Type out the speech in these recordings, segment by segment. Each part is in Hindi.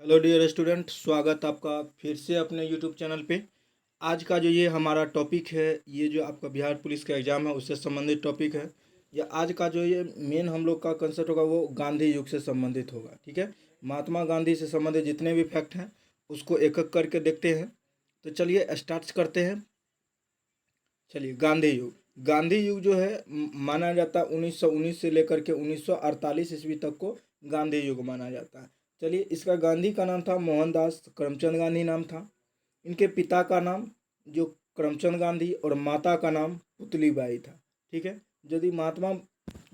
हेलो डियर स्टूडेंट, स्वागत आपका फिर से अपने यूट्यूब चैनल पे। आज का जो ये हमारा टॉपिक है, ये जो आपका बिहार पुलिस का एग्ज़ाम है उससे संबंधित टॉपिक है। या आज का जो ये मेन हम लोग का कंसेप्ट होगा वो गांधी युग से संबंधित होगा। ठीक है, महात्मा गांधी से संबंधित जितने भी फैक्ट हैं उसको एक एक करके देखते हैं। तो चलिए स्टार्ट करते हैं। चलिए, गांधी युग जो है माना जाता है 1919 से लेकर के 1948 ईस्वी तक को गांधी युग माना जाता है। चलिए, इसका गांधी का नाम था मोहनदास करमचंद गांधी नाम था। इनके पिता का नाम जो करमचंद गांधी और माता का नाम पुतलीबाई था। ठीक है, यदि महात्मा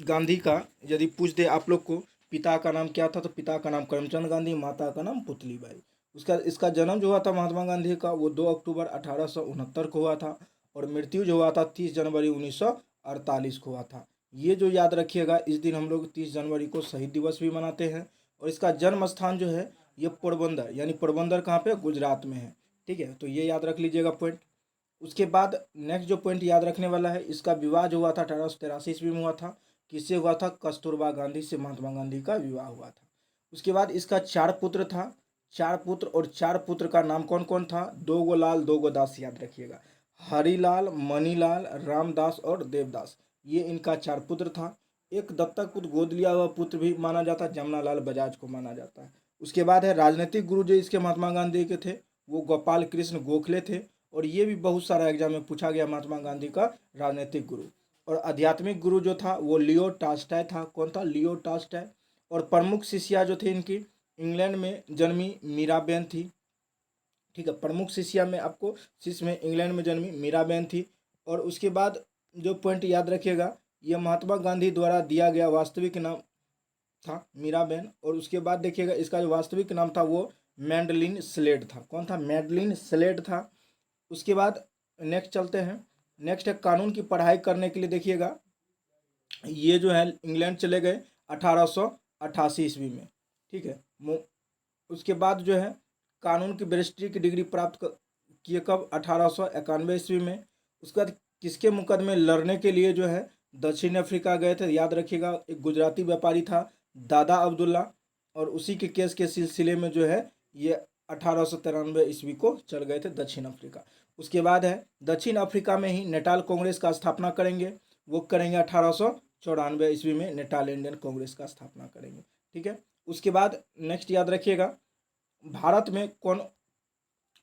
गांधी का यदि पूछ दे आप लोग को पिता का नाम क्या था, तो पिता का नाम करमचंद गांधी, माता का नाम पुतलीबाई। उसका इसका जन्म जो हुआ था महात्मा गांधी का वो 2 अक्टूबर 1869 को हुआ था और मृत्यु जो हुआ था 30 जनवरी 1948 को हुआ था। ये जो याद रखिएगा, इस दिन हम लोग 30 जनवरी को शहीद दिवस भी मनाते हैं। और इसका जन्म स्थान जो है ये पोरबंदर, यानी पोरबंदर कहाँ पे, गुजरात में है। ठीक है, तो ये याद रख लीजिएगा पॉइंट। उसके बाद नेक्स्ट जो पॉइंट याद रखने वाला है, इसका विवाह जो हुआ था 1883 ईस्वी में हुआ था। किससे हुआ था? कस्तूरबा गांधी से महात्मा गांधी का विवाह हुआ था। उसके बाद इसका 4 पुत्र था। 4 पुत्र, और 4 पुत्र का नाम कौन कौन था? 2 गो लाल 2 गो दास, याद रखिएगा। हरिलाल, मणिलाल, रामदास और देवदास, ये इनका 4 पुत्र था। एक दत्तक पुत्र, गोद लिया हुआ पुत्र भी माना जाता है, जमनालाल बजाज को माना जाता है। उसके बाद है राजनीतिक गुरु जो इसके महात्मा गांधी के थे, वो गोपाल कृष्ण गोखले थे। और ये भी बहुत सारा एग्जाम में पूछा गया, महात्मा गांधी का राजनीतिक गुरु। और आध्यात्मिक गुरु जो था वो लियो टॉल्स्टॉय था। कौन था? Leo Tolstoy. और प्रमुख शिष्या जो थे इनकी, इंग्लैंड में जन्मी मीराबेन थी। ठीक है, प्रमुख शिष्या में आपको शिष्य में इंग्लैंड में जन्मी मीराबेन थी। और उसके बाद जो पॉइंट याद रखिएगा, ये महात्मा गांधी द्वारा दिया गया वास्तविक नाम था मीराबेन। और उसके बाद देखिएगा, इसका जो वास्तविक नाम था वो मैडलिन स्लेड था। कौन था? मैडलिन स्लेड था। उसके बाद नेक्स्ट चलते हैं। नेक्स्ट है कानून की पढ़ाई करने के लिए। देखिएगा, ये जो है इंग्लैंड चले गए 1888 ईस्वी में। ठीक है, उसके बाद जो है कानून की बैरिस्ट्री की डिग्री प्राप्त किए कब? 1891 ईस्वी में। उसके बाद किसके मुकदमे लड़ने के लिए जो है दक्षिण अफ्रीका गए थे? याद रखिएगा, एक गुजराती व्यापारी था दादा अब्दुल्ला, और उसी के केस के सिलसिले में जो है ये 1893 ईस्वी को चल गए थे दक्षिण अफ्रीका। उसके बाद है दक्षिण अफ्रीका में ही नेटाल कांग्रेस का स्थापना करेंगे। वो करेंगे 1894 ईस्वी में नेटाल इंडियन कांग्रेस का स्थापना करेंगे। ठीक है, उसके बाद नेक्स्ट याद रखिएगा, भारत में कौन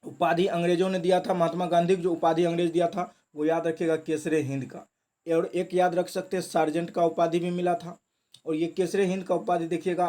उपाधि अंग्रेजों ने दिया था? महात्मा गांधी को जो उपाधि अंग्रेज दिया था वो याद रखिएगा, केसरे हिंद का। और एक याद रख सकते हैं, सार्जेंट का उपाधि भी मिला था। और ये केसरे हिंद का उपाधि देखिएगा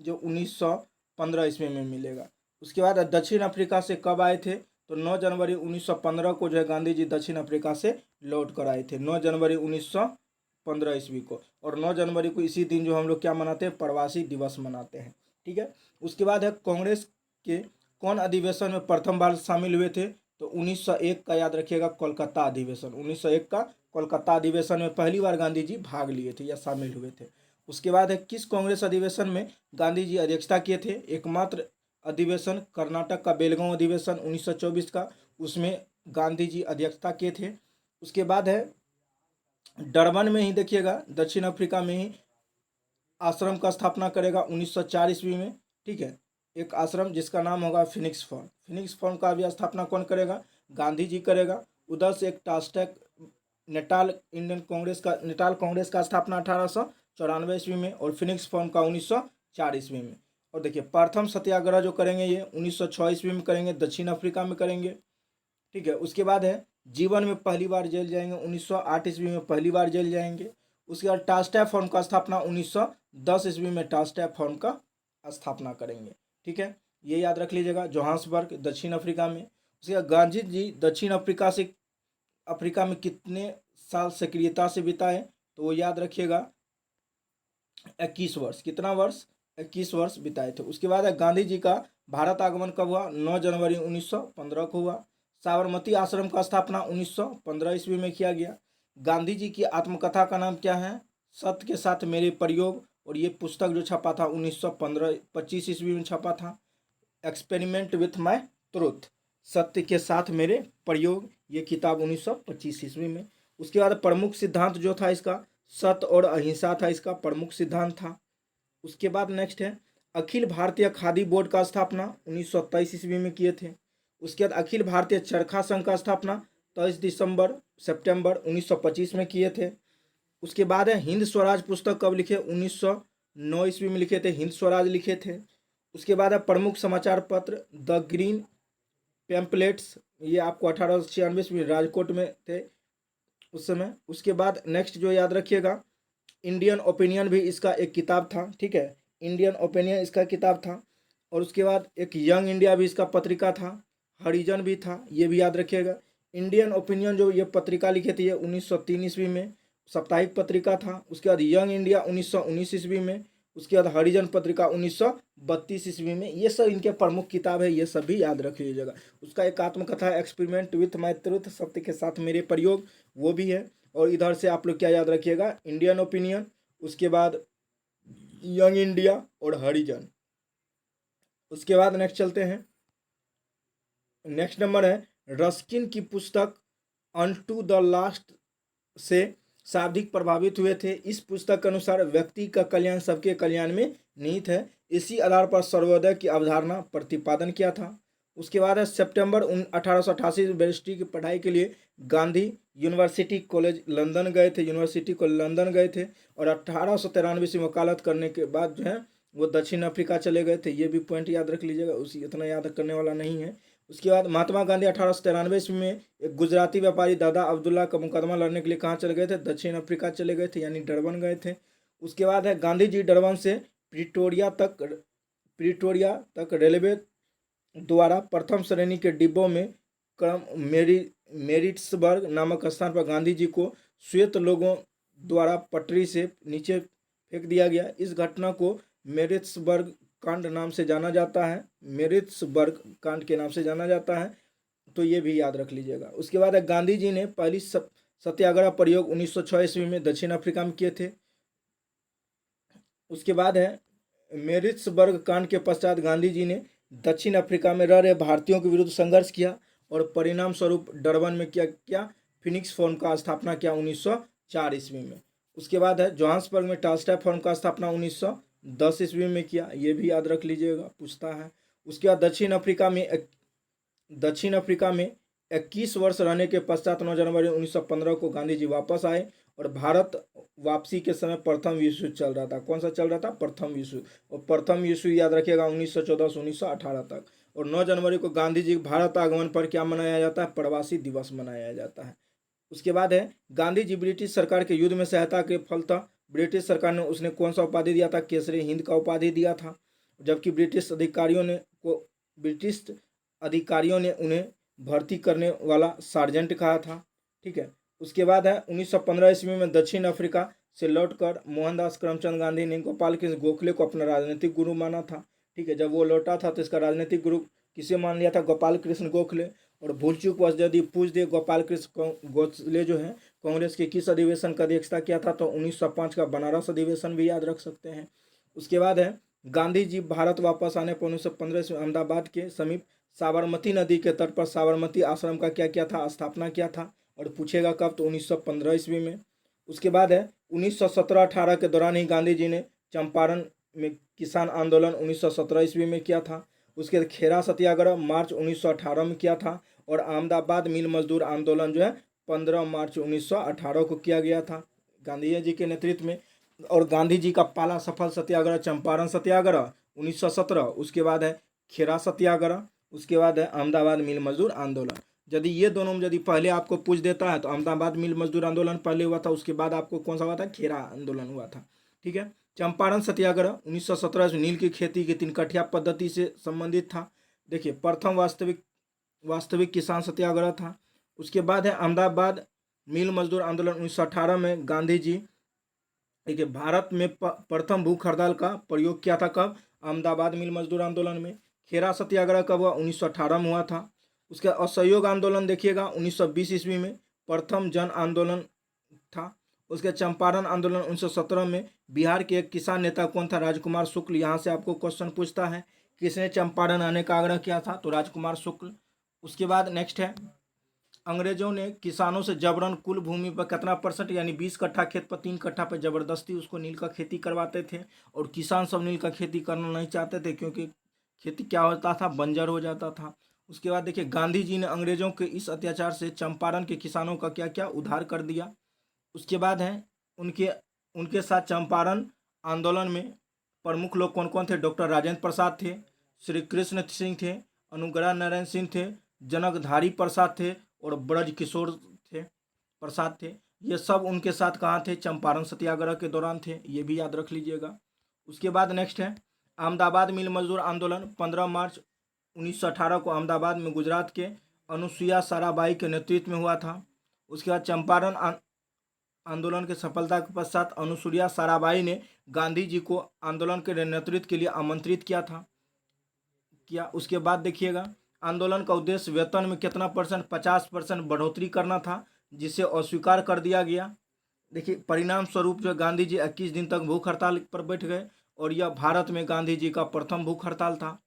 जो 1915 ईस्वी में मिलेगा। उसके बाद दक्षिण अफ्रीका से कब आए थे? तो 9 जनवरी 1915 को जो है गांधी जी दक्षिण अफ्रीका से लौट कर आए थे, 9 जनवरी 1915 ईस्वी को। और 9 जनवरी को इसी दिन जो हम लोग क्या मनाते हैं? प्रवासी दिवस मनाते हैं। ठीक है, उसके बाद है कांग्रेस के कौन अधिवेशन में प्रथम बार शामिल हुए थे? तो 1901 का याद रखिएगा, कोलकाता अधिवेशन। 1901 का कोलकाता अधिवेशन में पहली बार गांधी जी भाग लिए थे या शामिल हुए थे। उसके बाद है किस कांग्रेस अधिवेशन में गांधी जी अध्यक्षता किए थे? एकमात्र अधिवेशन कर्नाटक का बेलगांव अधिवेशन 1924 का, उसमें गांधी जी अध्यक्षता किए थे। उसके बाद है डरबन में ही देखिएगा, दक्षिण अफ्रीका में ही आश्रम का स्थापना करेगा 1904 ईस्वी में। ठीक है, एक आश्रम जिसका नाम होगा फिनिक्स फॉर्म। फिनिक्स फॉर्म का भी स्थापना कौन करेगा? गांधी जी करेगा। उधर से एक टास्टेक नेटाल कांग्रेस का स्थापना 1894 ईस्वी में, और फिनिक्स फॉर्म का 1904 ईस्वी में। और देखिए, प्रथम सत्याग्रह जो करेंगे ये 1906 ईस्वी में करेंगे, दक्षिण अफ्रीका में करेंगे। ठीक है, उसके बाद है जीवन में पहली बार जेल जाएंगे 1908 ईस्वी में, पहली बार जेल जाएंगे। उसके बाद टास्टै फॉर्म का स्थापना 1910 ईस्वी में टास्टै फॉर्म का स्थापना करेंगे। ठीक है, ये याद रख लीजिएगा, जोहान्सबर्ग दक्षिण अफ्रीका में। उसके बाद गांधी जी दक्षिण अफ्रीका में कितने साल सक्रियता से बिताए? तो वो याद रखिएगा 21 वर्ष। कितना वर्ष? 21 वर्ष बिताए थे। उसके बाद गांधी जी का भारत आगमन कब हुआ? 9 जनवरी 1915 को हुआ। साबरमती आश्रम का स्थापना 1915 ईस्वी में किया गया। गांधी जी की आत्मकथा का नाम क्या है? सत्य के साथ मेरे प्रयोग। और ये पुस्तक जो छपा था 1925 ईस्वी में छपा था। एक्सपेरिमेंट विथ माय ट्रूथ, सत्य के साथ मेरे प्रयोग, ये किताब 1925 ईस्वी में। उसके बाद प्रमुख सिद्धांत जो था इसका, सत्य और अहिंसा था, इसका प्रमुख सिद्धांत था। उसके बाद नेक्स्ट है अखिल भारतीय खादी बोर्ड का स्थापना 1923 ईस्वी में किए थे। उसके बाद अखिल भारतीय चरखा संघ का स्थापना 23 सितंबर 1925 में किए थे। उसके बाद है हिंद स्वराज पुस्तक कब लिखे, 1909 ईस्वी में लिखे थे, हिंद स्वराज लिखे थे। उसके बाद है प्रमुख समाचार पत्र द ग्रीन पैम्पलेट्स, ये आपको 1896 में राजकोट में थे उस समय। उसके बाद नेक्स्ट जो याद रखिएगा, इंडियन ओपिनियन भी इसका एक किताब था, ठीक है, इंडियन ओपिनियन इसका किताब था। और उसके बाद एक यंग इंडिया भी इसका पत्रिका था, हरिजन भी था, ये भी याद रखिएगा। इंडियन ओपिनियन जो ये पत्रिका लिखे थे ये 1903 ईस्वी में साप्ताहिक पत्रिका था। उसके बाद यंग इंडिया 1919 ईस्वी में। उसके बाद हरिजन पत्रिका 1932 ईस्वी में। ये सब इनके प्रमुख किताब है, ये सब भी याद रख लीजिएगा। उसका एक आत्मकथा एक्सपेरिमेंट विथ माय ट्रुथ, सत्य के साथ मेरे प्रयोग, वो भी है। और इधर से आप लोग क्या याद रखिएगा, इंडियन ओपिनियन, उसके बाद यंग इंडिया और हरिजन। उसके बाद नेक्स्ट चलते हैं, नेक्स्ट नंबर है रस्किन की पुस्तक अनटू द लास्ट से शाब्दिक प्रभावित हुए थे। इस पुस्तक के अनुसार व्यक्ति का कल्याण सबके कल्याण में निहित है। इसी आधार पर सर्वोदय की अवधारणा प्रतिपादन किया था। उसके बाद है सितंबर 1888 में बैरिस्ट्री की पढ़ाई के लिए गांधी यूनिवर्सिटी कॉलेज लंदन गए थे, यूनिवर्सिटी को लंदन गए थे। और 1893 से वकालत करने के बाद जो है वो दक्षिण अफ्रीका चले गए थे। ये भी पॉइंट याद रख लीजिएगा, उसी इतना याद करने वाला नहीं है। उसके बाद महात्मा गांधी 1893 में एक गुजराती व्यापारी दादा अब्दुल्ला का मुकदमा लड़ने के लिए कहाँ चले गए थे, दक्षिण अफ्रीका चले गए थे, यानी डरबन गए थे। उसके बाद है गांधी जी डरबन से प्रिटोरिया तक रेलवे द्वारा प्रथम श्रेणी के डिब्बों में क्रम मेरिट्सबर्ग नामक स्थान पर गांधी जी को श्वेत लोगों द्वारा पटरी से नीचे फेंक दिया गया। इस घटना को मेरिट्सबर्ग कांड नाम से जाना जाता है, मेरिट्सबर्ग कांड के नाम से जाना जाता है, तो ये भी याद रख लीजिएगा। उसके बाद गांधी जी ने पहली सत्याग्रह प्रयोग 1906 ईस्वी में दक्षिण अफ्रीका में किए थे। उसके बाद है मेरिट्सबर्ग कांड के पश्चात गांधी जी ने दक्षिण अफ्रीका में रह रहे भारतीयों के विरुद्ध संघर्ष किया और परिणाम स्वरूप डरबन में क्या फिनिक्स फॉर्म का स्थापना किया 1904 ईस्वी में। उसके बाद है जोहान्सबर्ग में टॉलस्टॉय फॉर्म का स्थापना 1910 ईस्वी में किया, ये भी याद रख लीजिएगा, पूछता है। उसके बाद दक्षिण अफ्रीका में 21 वर्ष रहने के पश्चात 9 जनवरी 1915 को गांधी जी वापस आए और भारत वापसी के समय प्रथम विश्व युद्ध चल रहा था। कौन सा चल रहा था, प्रथम विश्व। और प्रथम विश्व याद रखिएगा 1914 से 1918 तक। और 9 जनवरी को गांधी जी भारत आगमन पर क्या मनाया जाता है, प्रवासी दिवस मनाया जाता है। उसके बाद है गांधी जी ब्रिटिश सरकार के युद्ध में सहायता के फलतः ब्रिटिश सरकार ने उसने कौन सा उपाधि दिया था, केसरी हिंद का उपाधि दिया था। जबकि ब्रिटिश अधिकारियों ने उन्हें भर्ती करने वाला सार्जेंट कहा था, ठीक है। उसके बाद है 1915 ईस्वी में दक्षिण अफ्रीका से लौटकर मोहनदास करमचंद गांधी ने गोपाल कृष्ण गोखले को अपना राजनीतिक गुरु माना था, ठीक है। जब वो लौटा था तो इसका राजनीतिक गुरु किसे मान लिया था, गोपाल कृष्ण गोखले। और भूल चूक वश यदि पूछ दे गोपाल कृष्ण गोखले जो है कांग्रेस के किस अधिवेशन का अध्यक्षता किया था, तो 1905 का बनारस अधिवेशन भी याद रख सकते हैं। उसके बाद है गांधी जी भारत वापस आने पर 1915 में अहमदाबाद के समीप साबरमती नदी के तट पर साबरमती आश्रम का क्या किया था, स्थापना किया था। और पूछेगा कब, तो 1915 ईस्वी में। उसके बाद है 1917-18 के दौरान ही गांधी जी ने चंपारण में किसान आंदोलन 1917 ईस्वी में किया था। उसके बाद खेरा सत्याग्रह मार्च 1918 में किया था। और अहमदाबाद मिल मजदूर आंदोलन जो है 15 मार्च 1918 को किया गया था गांधी जी के नेतृत्व में। और गांधी जी का पहला सफल सत्याग्रह चंपारण सत्याग्रह 1917। उसके बाद है खेरा सत्याग्रह, उसके बाद है अहमदाबाद मिल मजदूर आंदोलन। यदि ये दोनों में यदि पहले आपको पूछ देता है तो अहमदाबाद मिल मजदूर आंदोलन पहले हुआ था, उसके बाद आपको कौन सा हुआ था, खेरा आंदोलन हुआ था, ठीक है। चंपारण सत्याग्रह 1917 में नील की खेती की 3 कठिया पद्धति से संबंधित था। देखिए प्रथम वास्तविक किसान सत्याग्रह था। उसके बाद है अहमदाबाद मिल मजदूर आंदोलन 1918 में गांधी जी देखिए भारत में प्रथम भूख हड़ताल का प्रयोग किया था, कब, अहमदाबाद मिल मजदूर आंदोलन में। खेरा सत्याग्रह कब हुआ, 1918 में हुआ था। उसके असहयोग आंदोलन देखिएगा 1920 ईस्वी में प्रथम जन आंदोलन था। उसके चंपारण आंदोलन 1917 में बिहार के एक किसान नेता कौन था, राजकुमार शुक्ल। यहाँ से आपको क्वेश्चन पूछता है किसने चंपारण आने का आग्रह किया था, तो राजकुमार शुक्ल। उसके बाद नेक्स्ट है अंग्रेजों ने किसानों से जबरन कुल भूमि पर कितना परसेंट यानी 20 कट्ठा खेत पर 3 कट्ठा पर जबरदस्ती उसको नील का खेती करवाते थे। और किसान सब नील का खेती करना नहीं चाहते थे, क्योंकि खेती क्या होता था, बंजर हो जाता था। उसके बाद देखिए, गांधी जी ने अंग्रेजों के इस अत्याचार से चंपारण के किसानों का क्या क्या उद्धार कर दिया। उसके बाद है उनके उनके साथ चंपारण आंदोलन में प्रमुख लोग कौन कौन थे? डॉक्टर राजेंद्र प्रसाद थे, श्री कृष्ण सिंह थे, अनुग्रह नारायण सिंह थे, जनकधारी प्रसाद थे और ब्रज किशोर थे प्रसाद थे। ये सब उनके साथ कहाँ थे? चंपारण सत्याग्रह के दौरान थे, ये भी याद रख लीजिएगा। उसके बाद नेक्स्ट है अहमदाबाद मिल मजदूर आंदोलन। 15 मार्च 1918 को अहमदाबाद में गुजरात के अनुसुईया साराभाई के नेतृत्व में हुआ था। उसके बाद चंपारण आंदोलन की सफलता के पश्चात अनुसुईया साराभाई ने गांधी जी को आंदोलन के नेतृत्व के लिए आमंत्रित किया। उसके बाद देखिएगा, आंदोलन का उद्देश्य वेतन में कितना परसेंट? 50% बढ़ोतरी करना था, जिसे अस्वीकार कर दिया गया। देखिए, परिणाम स्वरूप जो गांधी जी 21 दिन तक भूख हड़ताल पर बैठ गए और यह भारत में गांधी जी का प्रथम भूख हड़ताल था।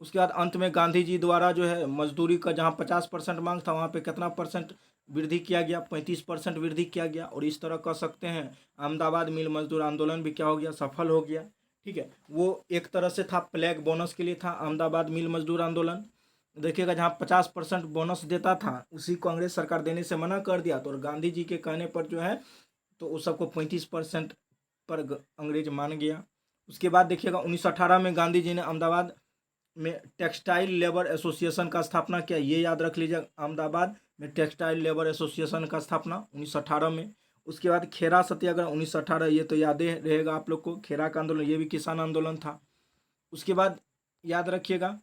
उसके बाद अंत में गांधी जी द्वारा जो है मजदूरी का जहां 50% मांग था, वहां पे कितना परसेंट वृद्धि किया गया? 35% वृद्धि किया गया। और इस तरह कह सकते हैं अहमदाबाद मिल मजदूर आंदोलन भी क्या हो गया? सफल हो गया। ठीक है, वो एक तरह से था फ्लैग बोनस के लिए था अहमदाबाद मिल मजदूर आंदोलन। देखिएगा, जहाँ 50% बोनस देता था उसी कांग्रेस सरकार देने से मना कर दिया, तो और गांधी जी के कहने पर जो है तो उस सबको 35% पर अंग्रेज मान गया। उसके बाद देखिएगा 1918 में गांधी जी ने अहमदाबाद में टेक्सटाइल लेबर एसोसिएशन का स्थापना किया। ये याद रख लीजिए, अहमदाबाद में टेक्सटाइल लेबर एसोसिएशन का स्थापना 1918 में। उसके बाद खेरा सत्याग्रह 1918, ये तो याद रहेगा आप लोग को। खेरा का आंदोलन ये भी किसान आंदोलन था। उसके बाद याद रखिएगा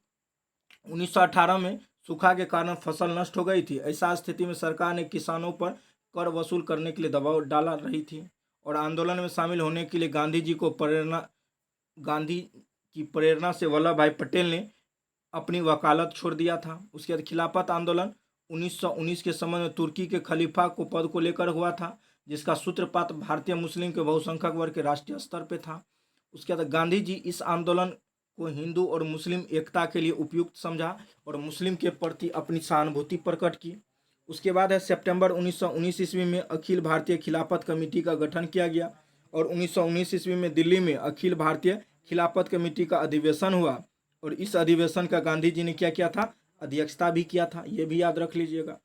1918 में सूखा के कारण फसल नष्ट हो गई थी। ऐसा स्थिति में सरकार ने किसानों पर कर वसूल करने के लिए दबाव डाला रही थी और आंदोलन में शामिल होने के लिए गांधी की प्रेरणा से वल्लभ भाई पटेल ने अपनी वकालत छोड़ दिया था। उसके बाद खिलाफत आंदोलन 1919 के समय में तुर्की के खलीफा को पद को लेकर हुआ था, जिसका सूत्रपात भारतीय मुस्लिम के बहुसंख्यक वर्ग के राष्ट्रीय स्तर पर था। उसके बाद गांधी जी इस आंदोलन को हिंदू और मुस्लिम एकता के लिए उपयुक्त समझा और मुस्लिम के प्रति अपनी सहानुभूति प्रकट की। उसके बाद है सितंबर 1919 ईस्वी में अखिल भारतीय खिलाफत कमेटी का गठन किया गया और 1919 ईस्वी में दिल्ली में अखिल भारतीय खिलाफत कमेटी का अधिवेशन हुआ और इस अधिवेशन का गांधी जी ने क्या किया था? अध्यक्षता भी किया था, ये भी याद रख लीजिएगा।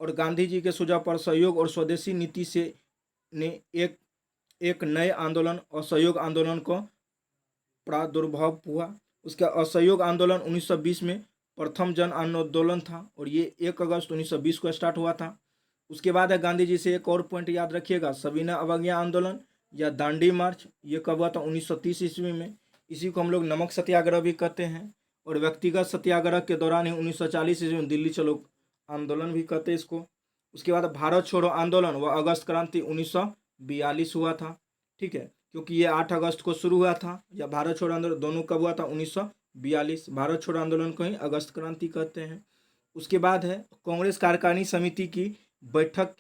और गांधी जी के सुझाव पर सहयोग और स्वदेशी नीति से ने एक नए आंदोलन असहयोग आंदोलन को प्रादुर्भाव हुआ। उसका असहयोग आंदोलन 1920 में प्रथम जन आंदोलन था और ये 1 अगस्त 1920 को स्टार्ट हुआ था। उसके बाद है गांधी जी से एक और पॉइंट याद रखिएगा, सविनय अवज्ञा आंदोलन या दांडी मार्च। ये कब हुआ था? 1930 ईस्वी में। इसी को हम लोग नमक सत्याग्रह भी कहते हैं। और व्यक्तिगत सत्याग्रह के दौरान ही 1940 ईस्वी में दिल्ली चलो आंदोलन भी कहते हैं इसको। उसके बाद भारत छोड़ो आंदोलन व अगस्त क्रांति 1942 हुआ था। ठीक है, क्योंकि ये 8 अगस्त को शुरू हुआ था, या भारत छोड़ो आंदोलन दोनों कब हुआ था? 1942। भारत छोड़ो आंदोलन को ही अगस्त क्रांति कहते हैं। उसके बाद है कांग्रेस कार्यकारिणी समिति की बैठक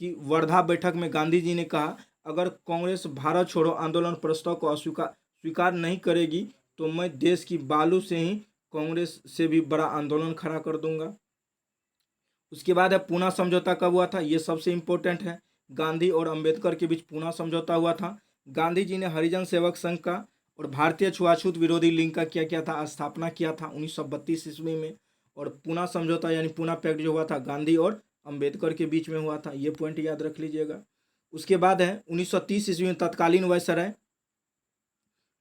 की वर्धा बैठक में गांधी जी ने कहा, अगर कांग्रेस भारत छोड़ो आंदोलन प्रस्ताव को स्वीकार नहीं करेगी तो मैं देश की बालू से ही कांग्रेस से भी बड़ा आंदोलन खड़ा कर दूंगा। उसके बाद है पूना समझौता कब हुआ था? ये सबसे इंपॉर्टेंट है। गांधी और अंबेडकर के बीच पूना समझौता हुआ था। गांधी जी ने हरिजन सेवक संघ का और भारतीय छुआछूत विरोधी लीग का क्या किया था? स्थापना किया था 1932 ईस्वी में। और पूना समझौता यानी पूना पैक्ट जो हुआ था गांधी और अंबेडकर के बीच में हुआ था, ये पॉइंट याद रख लीजिएगा। उसके बाद है 1930 ईस्वी में तत्कालीन वायसराय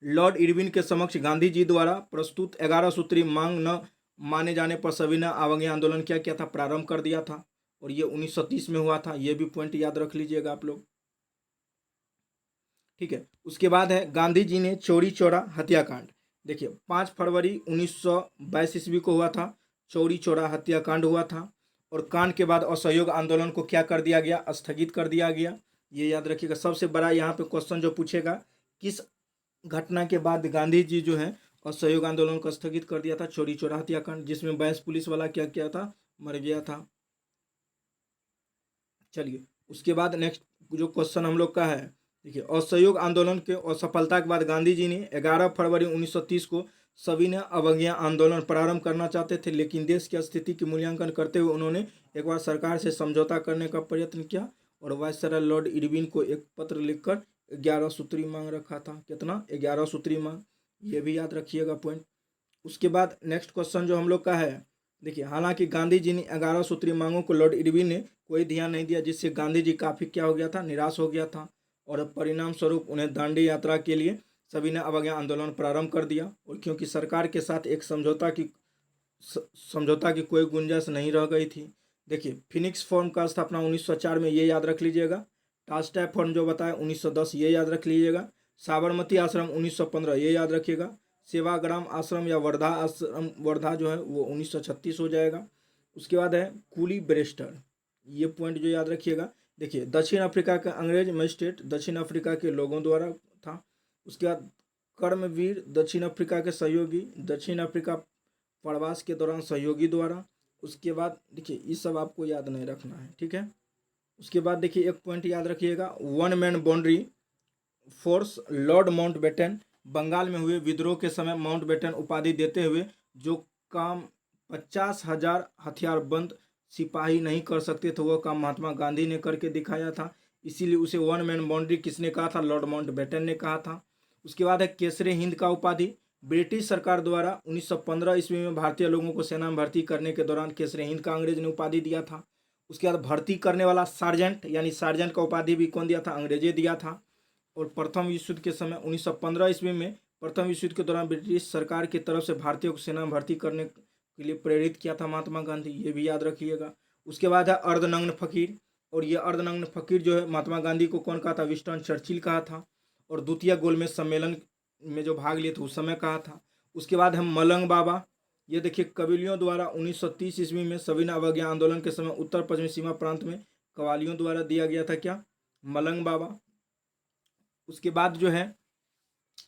लॉर्ड इरविन के समक्ष गांधी जी द्वारा प्रस्तुत 11 सूत्री मांग न माने जाने पर सविनय अवज्ञा आंदोलन क्या किया था? प्रारंभ कर दिया था और ये 1930 में हुआ था, ये भी पॉइंट याद रख लीजिएगा आप लोग। ठीक है, उसके बाद है गांधी जी ने चौरी चौरा हत्याकांड। देखिए 5 फरवरी 1922 ईस्वी को हुआ था, चौरी चौरा हत्याकांड हुआ था और कांड के बाद असहयोग आंदोलन को क्या कर दिया गया? स्थगित कर दिया गया। ये याद रखिएगा। सबसे बड़ा यहाँ पे क्वेश्चन जो पूछेगा, किस घटना के बाद गांधी जी जो है असहयोग आंदोलन को स्थगित कर दिया था? चौरी चौरा हत्याकांड, जिसमें 22 पुलिस वाला क्या किया था? मर गया था। चलिए, उसके बाद नेक्स्ट जो क्वेश्चन हम लोग का है, देखिए असहयोग आंदोलन के असफलता के बाद गांधी जी ने 11 फरवरी 1930 को सभी ने अवज्ञा आंदोलन प्रारंभ करना चाहते थे, लेकिन देश की स्थिति की मूल्यांकन करते हुए उन्होंने एक बार सरकार से समझौता करने का प्रयत्न किया और वायसराय लॉर्ड इरविन को एक पत्र लिखकर 11 सूत्री मांग रखा था। कितना? 11 सूत्री मांग, ये भी याद रखिएगा पॉइंट। उसके बाद नेक्स्ट क्वेश्चन जो हम लोग का है, देखिए, हालांकि गांधी जी ने 11 सूत्री मांगों को लॉर्ड इरविन ने कोई ध्यान नहीं दिया, जिससे गांधी जी काफ़ी क्या हो गया था, निराश हो गया था और परिणाम स्वरूप उन्हें दांडी यात्रा के लिए सभी ने अवज्ञा आंदोलन प्रारंभ कर दिया। और क्योंकि सरकार के साथ एक समझौता की कोई गुंजाइश नहीं रह गई थी। देखिए, फिनिक्स फॉर्म का स्थापना 1904 में, ये याद रख लीजिएगा। टास्टाय फॉर्म जो बताया 1910, ये याद रख लीजिएगा। साबरमती आश्रम 1915, ये याद रखिएगा। सेवाग्राम आश्रम या वर्धा आश्रम, वर्धा जो है वो 1936 हो जाएगा। उसके बाद है कूली ब्रेस्टर, ये पॉइंट जो याद रखिएगा। देखिए, दक्षिण अफ्रीका का अंग्रेज मजिस्ट्रेट दक्षिण अफ्रीका के लोगों द्वारा था। उसके बाद कर्मवीर दक्षिण अफ्रीका के सहयोगी, दक्षिण अफ्रीका प्रवास के दौरान सहयोगी द्वारा। उसके बाद देखिए, ये सब आपको याद नहीं रखना है, ठीक है। उसके बाद देखिए, एक पॉइंट याद रखिएगा, one man boundary force Lord Mountbatten, Bengal में हुए विद्रोह के समय माउंटबेटन उपाधि देते हुए जो काम 50,000 हथियारबंद सिपाही नहीं कर सकते थे, वह काम महात्मा गांधी ने करके दिखाया था। इसीलिए उसे वन मैन बाउंड्री किसने कहा था? लॉर्ड माउंटबेटन ने कहा था। उसके बाद है केसरी हिंद का उपाधि, ब्रिटिश सरकार द्वारा 1915 ईस्वी में भारतीय लोगों को सेना में भर्ती करने के दौरान केसरी हिंद का अंग्रेज ने उपाधि दिया था। उसके बाद भर्ती करने वाला सार्जेंट, यानी सार्जेंट का उपाधि भी कौन दिया था? अंग्रेजे दिया था। और प्रथम विश्व युद्ध के समय 1915 ईस्वी में प्रथम विश्व युद्ध के दौरान ब्रिटिश सरकार की तरफ से भारतीयों को सेना में भर्ती करने के लिए प्रेरित किया था महात्मा गांधी, ये भी याद रखिएगा। उसके बाद है अर्धनग्न फकीर, और ये अर्धनग्न फकीर जो है महात्मा गांधी को कौन कहा था? विंस्टन चर्चिल कहा था। और द्वितीय गोलमेज सम्मेलन में जो भाग लिए थे उस समय कहा था। उसके बाद है मलंग बाबा, ये देखिए, कबीलियों द्वारा 1930 ईस्वी में सविनय अवज्ञा आंदोलन के समय उत्तर पश्चिमी सीमा प्रांत में कवालियों द्वारा दिया गया था क्या? मलंग बाबा। उसके बाद जो है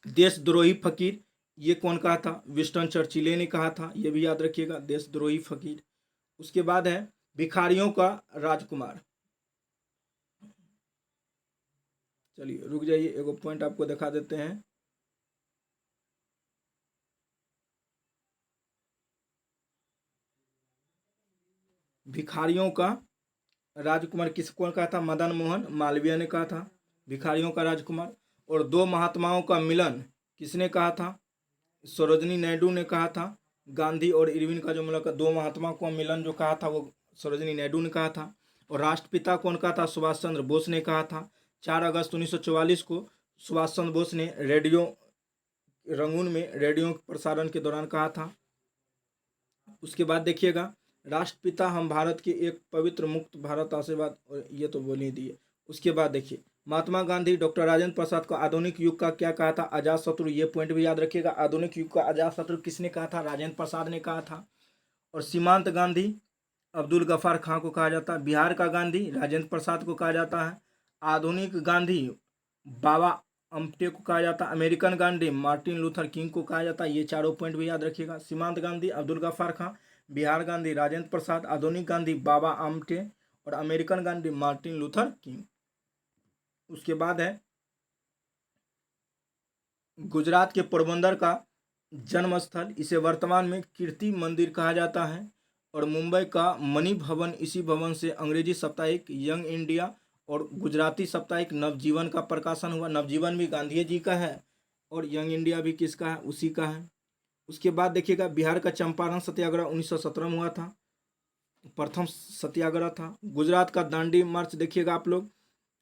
देशद्रोही फकीर, ये कौन कहा था? विंस्टन चर्चिल ने कहा था, ये भी याद रखिएगा, देशद्रोही फकीर। उसके बाद है भिखारियों का राजकुमार। चलिए रुक जाइए, एगो पॉइंट आपको दिखा देते हैं। भिखारियों का राजकुमार किस कौन कहा था? मदन मोहन मालवीय ने कहा था, भिखारियों का राजकुमार। और दो महात्माओं का मिलन किसने कहा था? सरोजनी नायडू ने कहा था। गांधी और इरविन का जो मुलाकात, दो महात्मा का मिलन जो कहा था वो सरोजनी नायडू ने कहा था। और राष्ट्रपिता कौन कहा था? सुभाष चंद्र बोस ने कहा था। 4 अगस्त 1944 को सुभाष चंद्र बोस ने रेडियो रंगून में रेडियो प्रसारण के दौरान कहा था। उसके बाद देखिएगा, राष्ट्रपिता हम भारत के एक पवित्र मुक्त भारत आशीर्वाद, और ये तो बोल ही दिए। उसके बाद देखिए, महात्मा गांधी डॉक्टर राजेंद्र प्रसाद को आधुनिक युग का क्या कहा था? अजात शत्रु, ये पॉइंट भी याद रखिएगा। आधुनिक युग का अजात शत्रु किसने कहा था? राजेंद्र प्रसाद ने कहा था। और सीमांत गांधी अब्दुल गफार खां को कहा जाता है। बिहार का गांधी राजेंद्र प्रसाद को कहा जाता है। आधुनिक गांधी बाबा अम्टे को कहा जाता है। American Gandhi Martin Luther king को कहा जाता है। ये चारों पॉइंट भी याद रखिएगा। सीमांत गांधी अब्दुल गफार खां, बिहार गांधी राजेंद्र प्रसाद, आधुनिक गांधी बाबा आमटे, और American Gandhi Martin Luther king. उसके बाद है गुजरात के पोरबंदर का जन्म स्थल, इसे वर्तमान में कीर्ति मंदिर कहा जाता है। और मुंबई का मणि भवन, इसी भवन से अंग्रेजी साप्ताहिक यंग इंडिया और गुजराती साप्ताहिक नवजीवन का प्रकाशन हुआ। नवजीवन भी गांधी जी का है और यंग इंडिया भी किसका है? उसी का है। उसके बाद देखिएगा, बिहार का चंपारण सत्याग्रह 1917 में हुआ था, प्रथम सत्याग्रह था। गुजरात का दांडी मार्च देखिएगा आप लोग,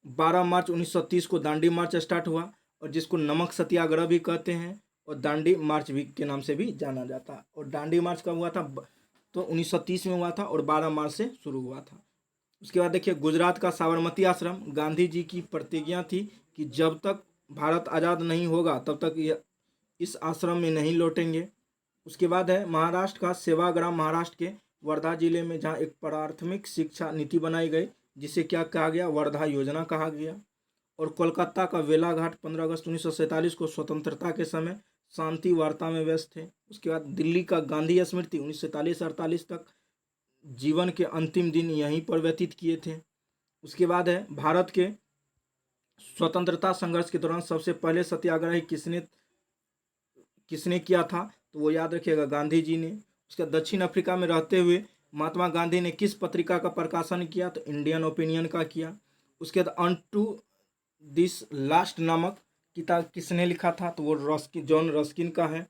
12 मार्च 1930 को दांडी मार्च स्टार्ट हुआ, और जिसको नमक सत्याग्रह भी कहते हैं और दांडी मार्च भी के नाम से भी जाना जाता है। और दांडी मार्च कब हुआ था? तो 1930 में हुआ था और 12 मार्च से शुरू हुआ था। उसके बाद देखिए, गुजरात का साबरमती आश्रम, गांधी जी की प्रतिज्ञा थी कि जब तक भारत आज़ाद नहीं होगा तब तक यह इस आश्रम में नहीं लौटेंगे। उसके बाद है महाराष्ट्र का सेवाग्राम, महाराष्ट्र के वर्धा जिले में, जहाँ एक प्राथमिक शिक्षा नीति बनाई गई, जिसे क्या कहा गया? वर्धा योजना कहा गया। और कोलकाता का वेलाघाट 15 अगस्त 1947 को स्वतंत्रता के समय शांति वार्ता में व्यस्त थे। उसके बाद दिल्ली का गांधी स्मृति 1947-48 तक जीवन के अंतिम दिन यहीं पर व्यतीत किए थे। उसके बाद है भारत के स्वतंत्रता संघर्ष के दौरान सबसे पहले सत्याग्रह किसने किया था? तो वो याद रखिएगा गांधी जी ने। उसके दक्षिण अफ्रीका में रहते हुए महात्मा गांधी ने किस पत्रिका का प्रकाशन किया, तो इंडियन ओपिनियन का किया। उसके बाद अनटू दिस लास्ट नामक किताब किसने लिखा था, तो वो रस्किन, जॉन रस्किन का है।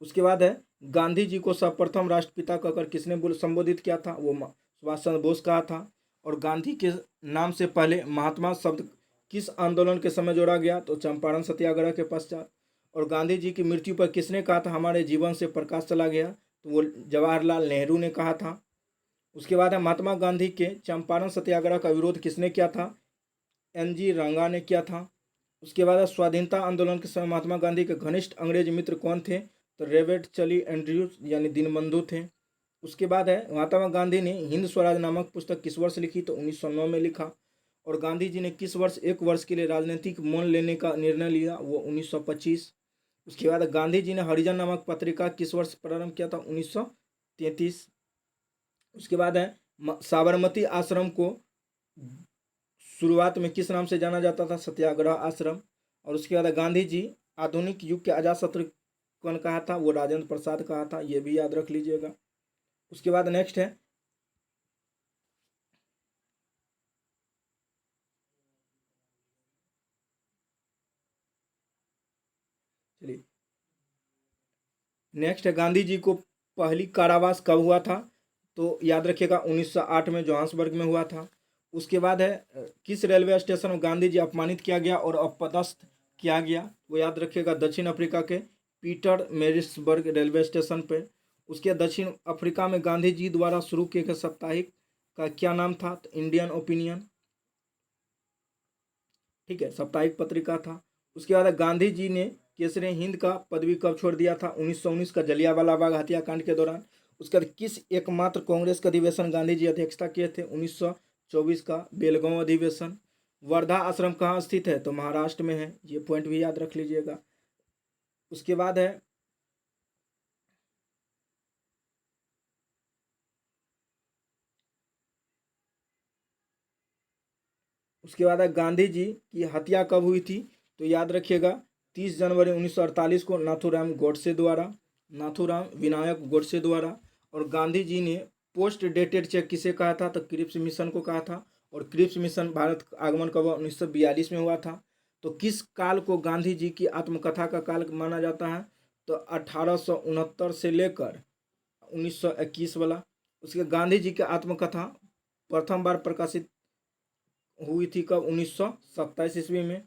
उसके बाद है गांधी जी को सर्वप्रथम राष्ट्रपिता कहकर किसने संबोधित किया था, वो सुभाष चंद्र बोस कहा था। और गांधी के नाम से पहले महात्मा शब्द किस आंदोलन के समय जोड़ा गया, तो चंपारण सत्याग्रह के पश्चात। और गांधी जी की मृत्यु पर किसने कहा था हमारे जीवन से प्रकाश चला गया, तो वो जवाहरलाल नेहरू ने कहा था। उसके बाद है महात्मा गांधी के चंपारण सत्याग्रह का विरोध किसने किया था, एन.जी. रंगा ने किया था। उसके बाद स्वाधीनता आंदोलन के समय महात्मा गांधी के घनिष्ठ अंग्रेज मित्र कौन थे, तो रेवेट चली एंड्रयूज यानी दीनबंधु थे। उसके बाद है महात्मा गांधी ने हिंद स्वराज नामक पुस्तक किस वर्ष लिखी, तो 1909 में लिखा। और गांधी जी ने किस वर्ष एक वर्ष के लिए राजनीतिक मौन लेने का निर्णय लिया, वो 1925। उसके बाद गांधी जी ने हरिजन नामक पत्रिका किस वर्ष प्रारंभ किया था, 1933। उसके बाद है साबरमती आश्रम को शुरुआत में किस नाम से जाना जाता था, सत्याग्रह आश्रम। और उसके बाद गांधी जी आधुनिक युग के अजातशत्रु कौन कहा था, वो राजेंद्र प्रसाद कहा था, ये भी याद रख लीजिएगा। उसके बाद नेक्स्ट है चलिए नेक्स्ट है गांधी जी को पहली कारावास कब हुआ था, तो याद रखिएगा 1908 में जोहान्सबर्ग में हुआ था। उसके बाद है किस रेलवे स्टेशन में गांधी जी अपमानित किया गया और अपदस्थ किया गया, वो याद रखिएगा दक्षिण अफ्रीका के पीटर मैरिट्सबर्ग रेलवे स्टेशन पे। उसके दक्षिण अफ्रीका में गांधी जी द्वारा शुरू किए गए साप्ताहिक का क्या नाम था, तो इंडियन ओपिनियन, ठीक है, साप्ताहिक पत्रिका था। उसके बाद गांधी जी ने केसरी हिंद का पदवी कब छोड़ दिया था, 1919 का जलियांवाला बाग हत्याकांड के दौरान। उसके बाद किस एकमात्र कांग्रेस का अधिवेशन गांधी जी अध्यक्षता किए थे, 1924 का बेलगांव अधिवेशन। वर्धा आश्रम कहाँ स्थित है, तो महाराष्ट्र में है, ये पॉइंट भी याद रख लीजिएगा। उसके बाद है गांधी जी की हत्या कब हुई थी, तो याद रखिएगा 30 जनवरी 1948 को नाथूराम विनायक गोडसे द्वारा। और गांधी जी ने पोस्ट डेटेड चेक किसे कहा था, तो क्रिप्स मिशन को कहा था। और क्रिप्स मिशन भारत आगमन कब 1942 में हुआ था। तो किस काल को गांधी जी की आत्मकथा का काल माना जाता है, तो 1869 से लेकर 1921 वाला। उसके गांधी जी की आत्मकथा प्रथम बार प्रकाशित हुई थी कब, 1927 ईस्वी में,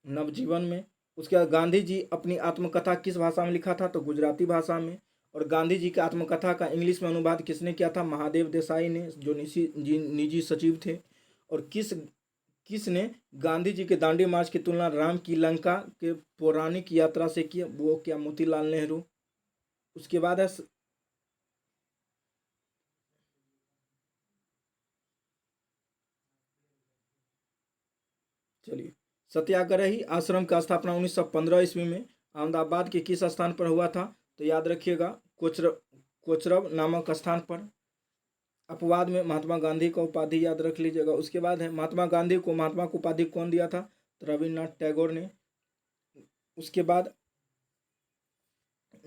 नवजीवन में। उसके बाद गांधी जी अपनी आत्मकथा किस भाषा में लिखा था, तो गुजराती भाषा में। और गांधी जी की आत्मकथा का इंग्लिश में अनुवाद किसने किया था, महादेव देसाई ने, जो निजी सचिव थे। और किसने गांधी जी के दांडी मार्च की तुलना राम की लंका के पौराणिक यात्रा से की, वो क्या, मोतीलाल नेहरू। उसके बाद है चलिए सत्याग्रही आश्रम का स्थापना 1915 ईस्वी में अहमदाबाद के किस स्थान पर हुआ था, तो याद रखिएगा कोचरब नामक स्थान पर। अपवाद में महात्मा गांधी का उपाधि याद रख लीजिएगा। उसके बाद है महात्मा गांधी को महात्मा का उपाधि कौन दिया था, तो रविन्द्रनाथ टैगोर ने। उसके बाद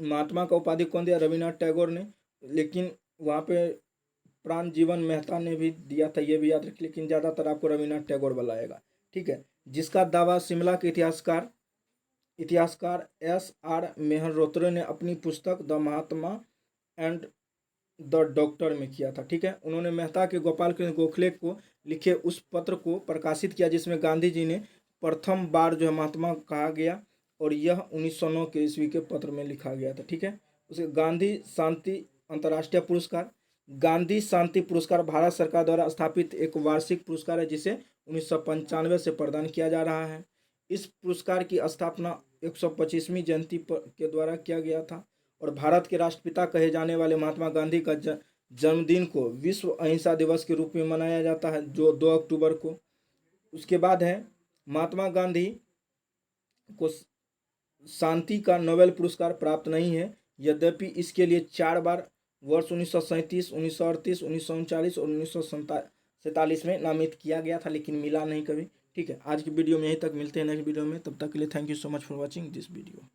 महात्मा का उपाधि कौन दिया, रविन्द्रनाथ टैगोर ने, लेकिन वहाँ पे प्राण जीवन मेहता ने भी दिया था, ये भी याद रखिए, लेकिन ज़्यादातर आपको रविन्द्रनाथ टैगोर वाला आएगा, ठीक है। जिसका दावा शिमला के इतिहासकार S.R. मेहरोत्रा ने अपनी पुस्तक the Mahatma and the doctor में किया था, ठीक है। उन्होंने मेहता के गोपाल कृष्ण गोखले को लिखे उस पत्र को प्रकाशित किया जिसमें गांधी जी ने प्रथम बार जो है महात्मा कहा गया, और यह 1909 के ईस्वी के पत्र में लिखा गया था, ठीक है। उसे गांधी शांति अंतर्राष्ट्रीय पुरस्कार, गांधी शांति पुरस्कार भारत सरकार द्वारा स्थापित एक वार्षिक पुरस्कार है जिसे 1995 से प्रदान किया जा रहा है। इस पुरस्कार की स्थापना 125वीं जयंती के द्वारा किया गया था। और भारत के राष्ट्रपिता कहे जाने वाले महात्मा गांधी का जन्मदिन को विश्व अहिंसा दिवस के रूप में मनाया जाता है, जो 2 अक्टूबर को। उसके बाद है महात्मा गांधी को शांति का नोबेल पुरस्कार प्राप्त नहीं है, यद्यपि इसके लिए 4 बार वर्ष 1937, 1938, 1939 और 1947 में नामित किया गया था, लेकिन मिला नहीं कभी, ठीक है। आज की वीडियो में यहीं तक, मिलते हैं नेक्स्ट वीडियो में, तब तक के लिए thank you so much for watching this video.